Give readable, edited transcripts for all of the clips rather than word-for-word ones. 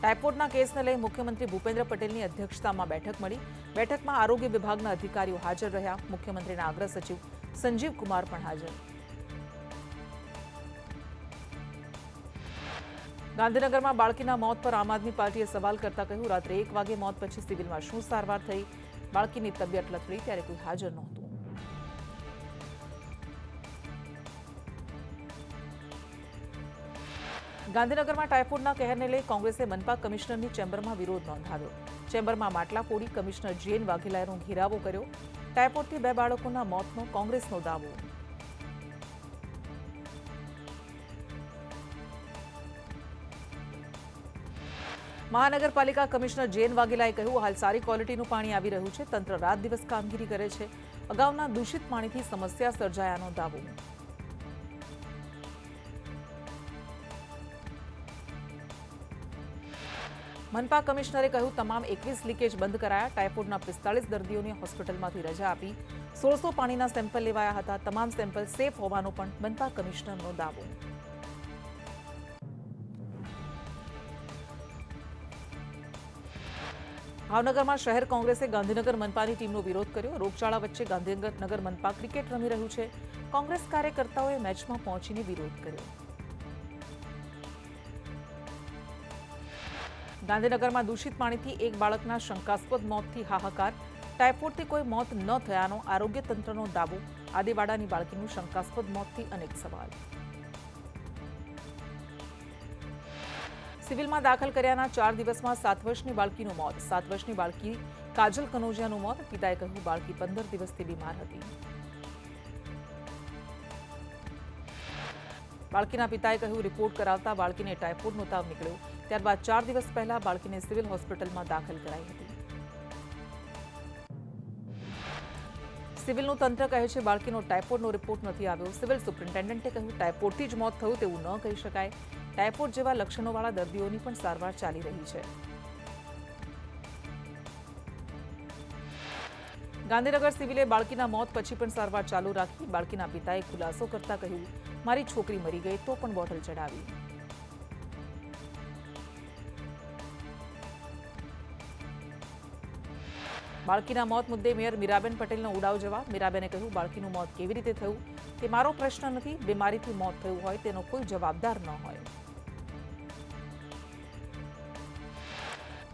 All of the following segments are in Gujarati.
ટાઇફોઇડના કેસને લઈ મુખ્યમંત્રી ભૂપેન્દ્ર પટેલની અધ્યક્ષતામાં બેઠક મળી। બેઠકમાં આરોગ્ય વિભાગના અધિકારીઓ હાજર રહ્યા। મુખ્યમંત્રીના અગ્ર સચિવ સંજીવ કુમાર પણ હાજર। ગાંધીનગરમાં બાળકીના મોત પર આમ આદમી પાર્ટીએ સવાલ કરતા કહ્યું, રાત્રે 1 વાગે મોત પછી સિવિલમાં શું સારવાર થઈ? બાળકીની તબિયત લથડી ત્યારે કોઈ હાજર નહોતું। ગાંધીનગરમાં ટાઇફોઇડના કહેરને લઈ કોંગ્રેસે મનપા કમિશનરની ચેમ્બરમાં વિરોધ નોંધાવ્યો। ચેમ્બરમાં માટલા ફોડી કમિશનર જેન વાઘેલાનો ઘેરાવો કર્યો। ટાઇફોઇડથી 2 બાળકોના મોતનો કોંગ્રેસનો દાવો। મહાનગરપાલિકા કમિશનર જેન વાઘેલાએ કહ્યું, હાલ સારી ક્વોલિટીનું પાણી આવી રહ્યું છે। તંત્ર રાત દિવસ કામગીરી કરે છે। અગાઉના દૂષિત પાણીથી સમસ્યા સર્જાયાનો દાવો। મનપા કમિશનરે કહ્યું, તમામ 21 લીકેજ બંધ કરાયા। ટાઇફોઇડના 45 દર્દીઓને હોસ્પિટલમાંથી રજા આપી। 1600 પાણીના સેમ્પલ લેવાયા હતા। તમામ સેમ્પલ સેફ હોવાનો પણ મનપા કમિશનરનો દાવો। ભાવનગરમાં શહેર કોંગ્રેસે ગાંધીનગર મનપાની ટીમનો વિરોધ કર્યો। રોગચાળા વચ્ચે ગાંધીનગર મનપા ક્રિકેટ રમી રહ્યું છે। કોંગ્રેસ કાર્યકર્તાઓએ મેચમાં પહોંચીને વિરોધ કર્યો। ગાંધીનગરમાં દૂષિત પાણીથી 1 બાળકના શંકાસ્પદ મોતથી હાહાકાર। ટાઇફોઇડથી કોઈ મોત ન થયાનો આરોગ્ય તંત્રનો દાવો। આદિવાડાની બાળકીનું શંકાસ્પદ મોતથી અનેક સવાલ। સિવિલમાં દાખલ કર્યાના 4 દિવસમાં 7 વર્ષની બાળકીનું મોત। 7 વર્ષની બાળકી કાજલ કનોજિયાનું મોત। પિતાએ કહ્યું, બાળકી 15 દિવસથી બીમાર હતી। બાળકીના પિતાએ કહ્યું, રિપોર્ટ કરાવતા બાળકીને ટાઇફોઇડનો તાવ નીકળ્યો। ત્યારબાદ 4 દિવસ પહેલા બાળકીને સિવિલ હોસ્પિટલમાં દાખલ કરાઈ હતી। સિવિલનું તંત્ર કહે છે, બાળકીનો ટાઇફોઇડનો રિપોર્ટ નથી આવ્યો। સિવિલ સુપ્રિન્ટેન્ડન્ટે કહ્યું, ટાઇફોઇડથી જ મોત થયું તેવું ન કહી શકાય। ટાઇફોઇડ જેવા લક્ષણોવાળા દર્દીઓની પણ સારવાર ચાલી રહી છે। ગાંધીનગર સિવિલે બાળકીના મોત પછી પણ સારવાર ચાલુ રાખી। બાળકીના પિતાએ ખુલાસો કરતા કહ્યું, મારી છોકરી મરી ગઈ તો પણ બોટલ ચડાવી। બાળકીના મોત મુદ્દે મેયર મીરાબેન પટેલનો ઉડાવ જવાબ। મીરાબેને કહ્યું, બાળકીનું મોત કેવી રીતે થયું તે મારો પ્રશ્ન નથી। બીમારીથી મોત થયું હોય તેનો કોઈ જવાબદાર ન હોય।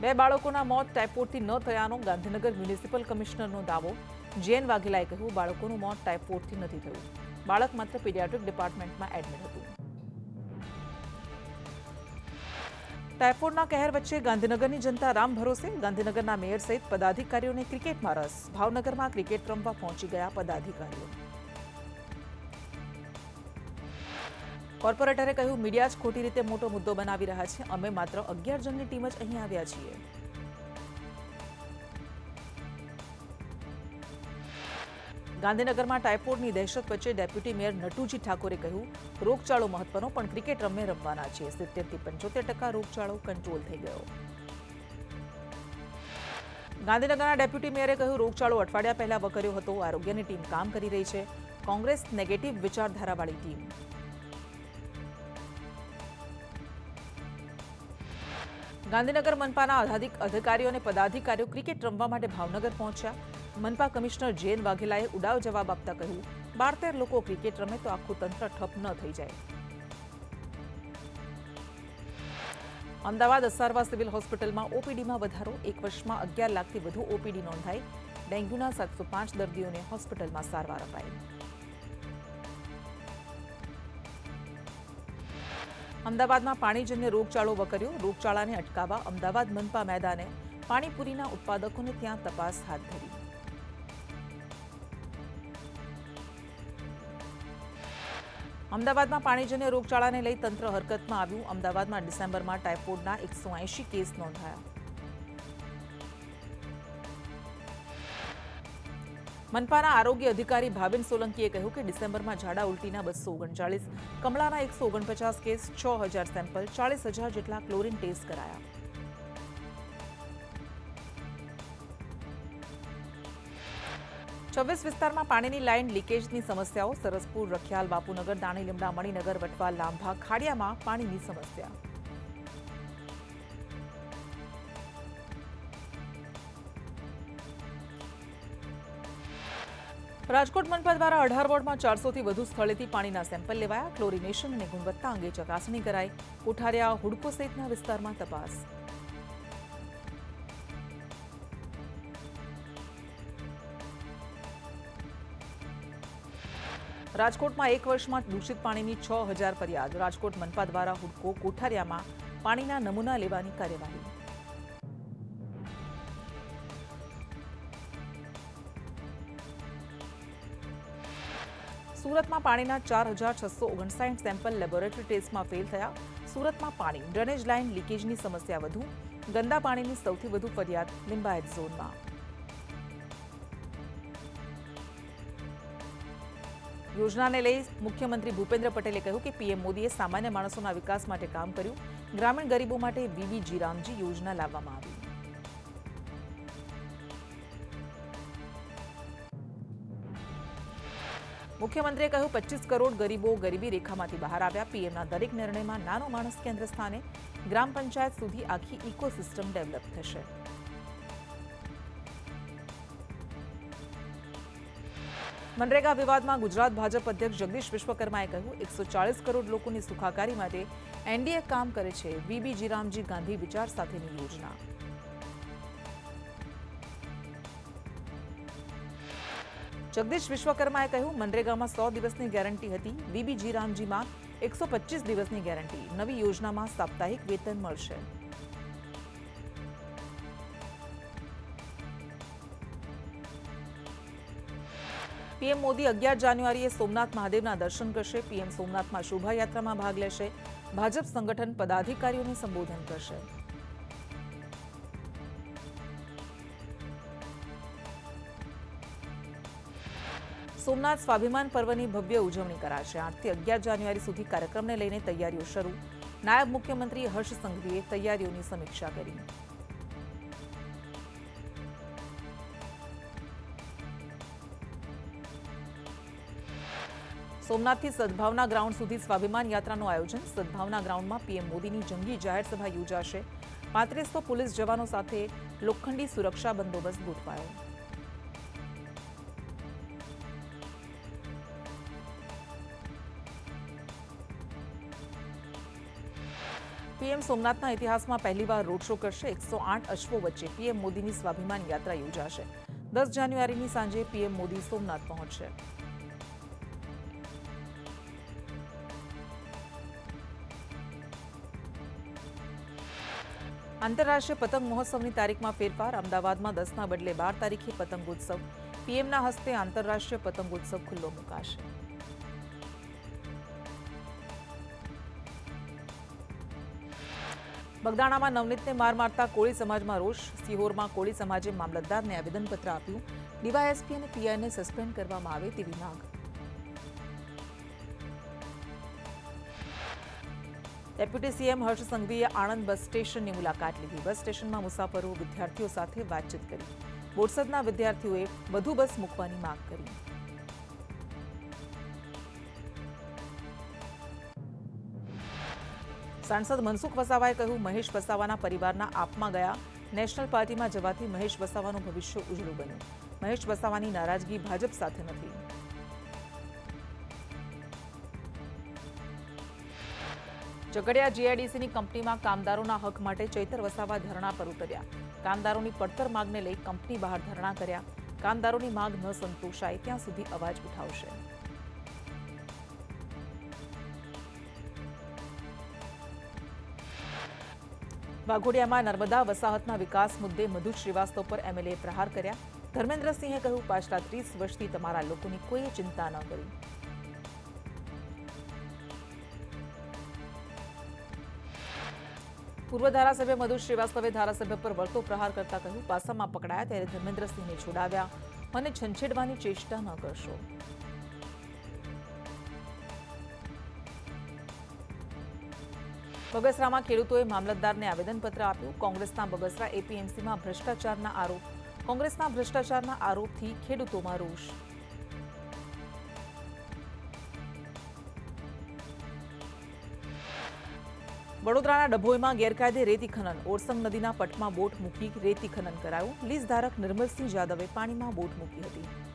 2 બાળકોના મોત ટાઇફોઇડથી ન થયાનો ગાંધીનગર મ્યુનિસિપલ કમિશનરનો દાવો। જેન વાઘેલાએ કહ્યું, બાળકોનું મોત ટાઇફોઇડથી નથી થયું। બાળક માત્ર પીડિયાટ્રિક ડિપાર્ટમેન્ટમાં એડમિટ હતું। ટાઇફોઇડના કહેર વચ્ચે ગાંધીનગરની જનતા રામ ભરોસે। ગાંધીનગરના મેયર સહિત પદાધિકારીઓને ક્રિકેટમાં રસ। ભાવનગરમાં ક્રિકેટ રમવા પહોંચી ગયા પદાધિકારીઓ। કોર્પોરેટરે કહ્યું, મીડિયા જ ખોટી રીતે મોટો મુદ્દો બનાવી રહ્યા છે। અમે માત્ર 11 જણની ટીમ જ અહીં આવ્યા છીએ। ગાંધીનગરમાં ટાઇફોઇડની દહેશત વચ્ચે ડેપ્યુટી મેયર નટુજી ઠાકોરે કહ્યું, રોગચાળો મહત્વનો પણ ક્રિકેટ રમવાના છીએ। 70 થી 75% રોગચાળો કંટ્રોલ થઈ ગયો। ગાંધીનગરના ડેપ્યુટી મેયરે કહ્યું, રોગચાળો અઠવાડિયા પહેલા વકર્યો હતો। આરોગ્યની ટીમ કામ કરી રહી છે। કોંગ્રેસ નેગેટિવ વિચારધારાવાળી ટીમ। ગાંધીનગર મનપાના અધિકારીઓ અને પદાધિકારીઓ ક્રિકેટ રમવા માટે ભાવનગર પહોંચ્યા। મનપા કમિશનર જેન વાઘેલાએ ઉડાવ જવાબ આપતા કહ્યું, 12-13 લોકો ક્રિકેટ રમે તો આખું તંત્ર ઠપ ન થઈ જાય। અમદાવાદ અસારવા સિવિલ હોસ્પિટલમાં ઓપીડીમાં વધારો। 1 વર્ષમાં 11 લાખથી વધુ ઓપીડી નોંધાઈ। ડેન્ગ્યુના 705 દર્દીઓને હોસ્પિટલમાં સારવાર અપાઈ। અમદાવાદમાં પાણીજન્ય રોગચાળો વકર્યો। રોગચાળાને અટકાવવા અમદાવાદ મનપા મેદાને પાણીપુરીના ઉત્પાદકોને ત્યાં તપાસ હાથ ધરી। અમદાવાદમાં પાણીજન્ય રોગચાળાને લઈ તંત્ર હરકતમાં આવ્યું। અમદાવાદમાં ડિસેમ્બરમાં ટાઇફોઇડના 180 કેસ નોંધાયા। મનપાના આરોગ્ય અધિકારી ભાવિન સોલંકીએ કહ્યું કે ડિસેમ્બરમાં ઝાડા ઉલટીના 239, કમળાના 149 કેસ, 6000 સેમ્પલ, 40,000 જેટલા ક્લોરીન ટેસ્ટ કરાયા। 26 વિસ્તારમાં પાણીની લાઇન લીકેજની સમસ્યાઓ। સરસપુર, રખિયાલ, બાપુનગર, દાણી લીમડા, મણિનગર, વટવા, લાંભા, ખાડિયામાં પાણીની સમસ્યા। રાજકોટ મનપા દ્વારા 18 વોર્ડમાં 400થી વધુ સ્થળેથી પાણીના સેમ્પલ લેવાયા. ક્લોરિનેશન અને ગુણવત્તા અંગે ચકાસણી કરાઈ. કોઠારિયા, હુડકો સહિતના વિસ્તારમાં તપાસ. રાજકોટમાં એક વર્ષમાં દૂષિત પાણીની 6000 ફરિયાદ. રાજકોટ મનપા દ્વારા હુડકો કોઠારિયામાં પાણીના નમૂના લેવાની કાર્યવાહી. સુરતમાં પાણીના 4659 સેમ્પલ લેબોરેટરી ટેસ્ટમાં ફેલ થયા. સુરતમાં પાણી, ડ્રેનેજ લાઇન લીકેજની સમસ્યા વધુ. ગંદા પાણીની સૌથી વધુ ફરિયાદ લિંબાયત ઝોનમાં. યોજનાને લઈ મુખ્યમંત્રી ભૂપેન્દ્ર પટેલે કહ્યું કે પીએમ મોદીએ સામાન્ય માણસોના વિકાસ માટે કામ કર્યું. ગ્રામીણ ગરીબો માટે વીબીજી રામજી યોજના લાવવામાં આવી. મુખ્યમંત્રીએ કહ્યું 25 કરોડ ગરીબો ગરીબી રેખામાંથી બહાર આવ્યા. પીએમના દરેક નિર્ણયમાં નાનો માણસ કેન્દ્ર સ્થાને. ગ્રામ પંચાયત સુધી આખી ઇકોસિસ્ટમ ડેવલપ થશે. મનરેગા વિવાદમાં ગુજરાત ભાજપ અધ્યક્ષ જગદીશ વિશ્વકર્માએ કહ્યું 140 કરોડ લોકોની સુખાકારી માટે એનડીએ કામ કરે છે. વીબીજી રામજી ગાંધી વિચાર સાથેની યોજના. જગદીશ વિશ્વકર્માએ કહ્યું મનરેગામાં 100 દિવસની ગેરંટી હતી. વીબીજી રામજીમાં 125 દિવસની ગેરંટી. નવી યોજનામાં સાપ્તાહિક વેતન મળશે. પીએમ મોદી 11 જાન્યુઆરીએ સોમનાથ મહાદેવના દર્શન કરશે. પીએમ સોમનાથમાં શોભાયાત્રામાં ભાગ લેશે. ભાજપ સંગઠન પદાધિકારીઓને સંબોધન કરશે. સોમનાથ સ્વાભિમાન પર્વની ભવ્ય ઉજવણી કરાશે. 8 થી 11 જાન્યુઆરી સુધી કાર્યક્રમને લઈને તૈયારીઓ શરૂ. નાયબ મુખ્યમંત્રી હર્ષ સંઘવીએ તૈયારીઓની સમીક્ષા કરી. સોમનાથથી સદભાવના ગ્રાઉન્ડ સુધી સ્વાભિમાન યાત્રાનું આયોજન. સદભાવના ગ્રાઉન્ડમાં પીએમ મોદીની જંગી જાહેર સભા યોજાશે. 3500 પોલીસ જવાનો સાથે લોખંડી સુરક્ષા બંદોબસ્ત ગોઠવાયો. પીએમ સોમનાથના ઇતિહાસમાં પહેલીવાર રોડ શો કરશે. 108 અશ્વો વચ્ચે પીએમ મોદીની સ્વાભિમાન યાત્રા યોજાશે. 10 જાન્યુઆરીની સાંજે પીએમ મોદી સોમનાથ પહોંચશે. આંતરરાષ્ટ્રીય પતંગ મહોત્સવની તારીખમાં ફેરફાર. અમદાવાદમાં 10ના બદલે 12 તારીખે પતંગોત્સવ. પીએમના હસ્તે આંતરરાષ્ટ્રીય પતંગોત્સવ ખુલ્લો મુકાશે. બગદાણામાં નવનીતને માર મારતા કોળી સમાજમાં રોષ. સિહોરમાં કોળી સમાજે મામલતદારને આવેદનપત્ર આપ્યું. ડીવાયએસપી અને પીઆઈને સસ્પેન્ડ કરવામાં આવે તેવી માંગ. ડેપ્યુટી સીએમ હર્ષ સંઘવીએ આણંદ બસ સ્ટેશનની મુલાકાત લીધી. બસ સ્ટેશનમાં મુસાફરો, વિદ્યાર્થીઓ સાથે વાતચીત કરી. બોરસદના વિદ્યાર્થીઓએ વધુ બસ મૂકવાની માંગ કરી. સાંસદ મનસુખ વસાવાએ કહ્યું મહેશ વસાવાના પરિવારના આપમાં ગયા. નેશનલ પાર્ટીમાં જવાથી મહેશ વસાવાનું ભવિષ્ય ઉજળું બન્યું. મહેશ વસાવાની નારાજગી ભાજપ સાથે નથી. ઝઘડિયા જીઆઈડીસીની કંપનીમાં કામદારોના હક માટે ચૈતર વસાવા ધરણા પર ઉતર્યા. કામદારોની પડતર માંગને લઈ કંપની બહાર ધરણા કર્યા. કામદારોની માંગ ન સંતોષાય ત્યાં સુધી અવાજ ઉઠાવશે. વાઘોડિયામાં નર્મદા વસાહતના વિકાસ મુદ્દે મધુ શ્રીવાસ્તવ પર એમએલએ પ્રહાર કર્યા. ધર્મેન્દ્રસિંહે કહ્યું પાછલા 30 વર્ષથી તમારા લોકોની કોઈ ચિંતા ન કરી. પૂર્વ ધારાસભ્ય મધુ શ્રીવાસ્તવે ધારાસભ્ય પર વળતો પ્રહાર કરતા કહ્યું પાસામાં પકડાયા ત્યારે ધર્મેન્દ્રસિંહને છોડાવ્યા. મને છંછેડવાની ચેષ્ટા ન કરશો. બગસરામાં ખેડૂતોએ મામલતદારને આવેદનપત્ર આપ્યું. કોંગ્રેસના બગસરા એપીએમસીમાં ભ્રષ્ટાચારના આરોપ. કોંગ્રેસના ભ્રષ્ટાચારના આરોપથી ખેડૂતોમાં રોષ. વડોદરાના ડભોઈમાં ગેરકાયદે રેતી ખનન. ઓરસંગ નદીના પટમાં બોટ મૂકી રેતી ખનન કરાયું. લીઝ ધારક નિર્મલસિંહ જાદવે પાણીમાં બોટ મૂકી હતી.